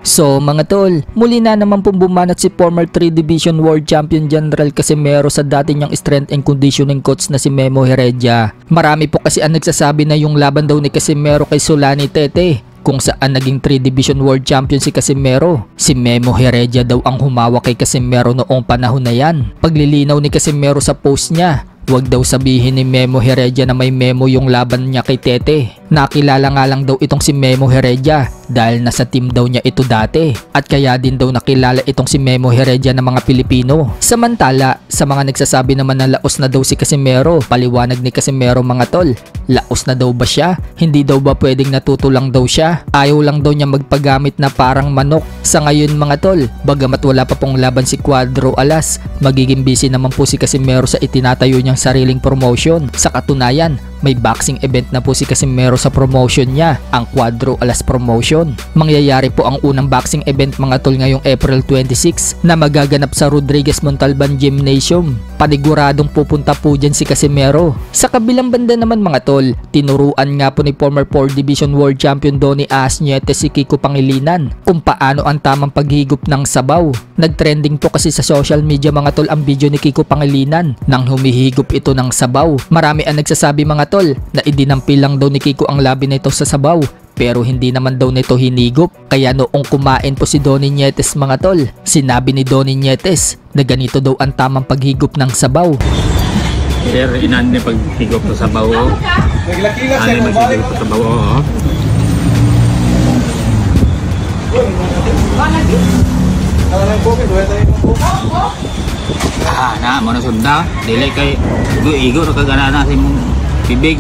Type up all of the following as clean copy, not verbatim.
So mga tol, muli na naman pong bumanat si former 3 Division World Champion General Casimero sa dati niyang strength and conditioning coach na si Memo Heredia. Marami po kasi ang nagsasabi na yung laban daw ni Casimero kay Solani Tete, kung saan naging 3 Division World Champion si Casimero. Si Memo Heredia daw ang humawak kay Casimero noong panahon na yan. Paglilinaw ni Casimero sa post niya, wag daw sabihin ni Memo Heredia na may memo yung laban niya kay Tete. Nakilala nga lang daw itong si Memo Heredia dahil nasa team daw niya ito dati at kaya din daw nakilala itong si Memo Heredia ng mga Pilipino. Samantala, sa mga nagsasabi naman na laos na daw si Casimero, paliwanag ni Casimero mga tol, laos na daw ba siya? Hindi daw ba pwedeng natuto lang daw siya? Ayaw lang daw niya magpagamit na parang manok. Sa ngayon mga tol, bagamat wala pa pong laban si Cuadro Alas, magiging busy naman po si Casimero sa itinatayo niyang sariling promotion. Sa katunayan, may boxing event na po si Casimero sa promotion niya, ang Cuadro Alas Promotion. Mangyayari po ang unang boxing event mga tol ngayong April 26 na magaganap sa Rodriguez Montalban Gymnasium. Paniguradong pupunta po dyan si Casimero. Sa kabilang banda naman mga tol, tinuruan nga po ni former 4 Division World Champion Donnie Asnietes si Kiko Pangilinan kung paano ang tamang paghigop ng sabaw. Nagtrending po kasi sa social media mga tol ang video ni Kiko Pangilinan nang humihigop ito ng sabaw. Marami ang nagsasabi mga tol na idinampi lang daw ni Kiko ang labi nito sa sabaw, pero hindi naman daw nito hinigop. Kaya noong kumain po si Donnie Nietes mga tol, sinabi ni Donnie Nietes na ganito daw ang tamang paghigop ng sabaw. Sir, inan ni paghigop sa sabaw. Naglaki-laki Ano yung paghigop sa sabaw? Na, mo na sunda. Dili kay igo na kagana na sa imong bibig.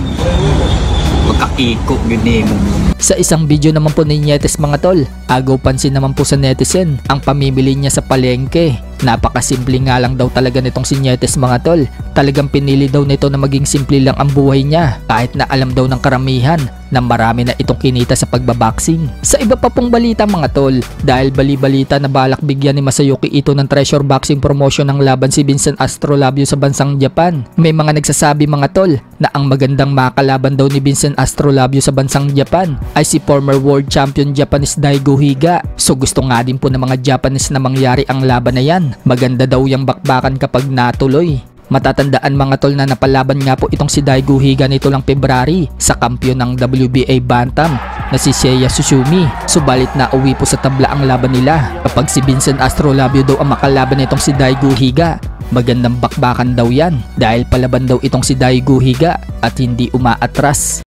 Magkakiko gini mo. Sa isang video naman po ni Nietes mga tol, agaw pansin naman po sa netizen ang pamimili niya sa palengke. Napakasimple nga lang daw talaga nitong si Nietes mga tol. Talagang pinili daw nito na maging simple lang ang buhay niya kahit na alam daw ng karamihan na marami na itong kinita sa pagbaboxing. Sa iba pa pong balita mga tol, dahil bali-balita na balak bigyan ni Masayuki Ito ng Treasure Boxing Promotion ng laban si Vincent Astrolabio sa bansang Japan. May mga nagsasabi mga tol na ang magandang makalaban daw ni Vincent Astrolabio sa bansang Japan ay si former world champion Japanese Daigo Higa. So gusto nga din po ng mga Japanese na mangyari ang laban na yan. Maganda daw yung bakbakan kapag natuloy. Matatandaan mga tol na napalaban nga po itong si Daigo Higa nito lang February sa kampiyon ng WBA Bantam na si Seiya Susumi. Subalit na uwi po sa tabla ang laban nila. Kapag si Vincent Astrolabio daw ang makalaban nitong si Daigo Higa, magandang bakbakan daw yan dahil palaban daw itong si Daigo Higa at hindi umaatras.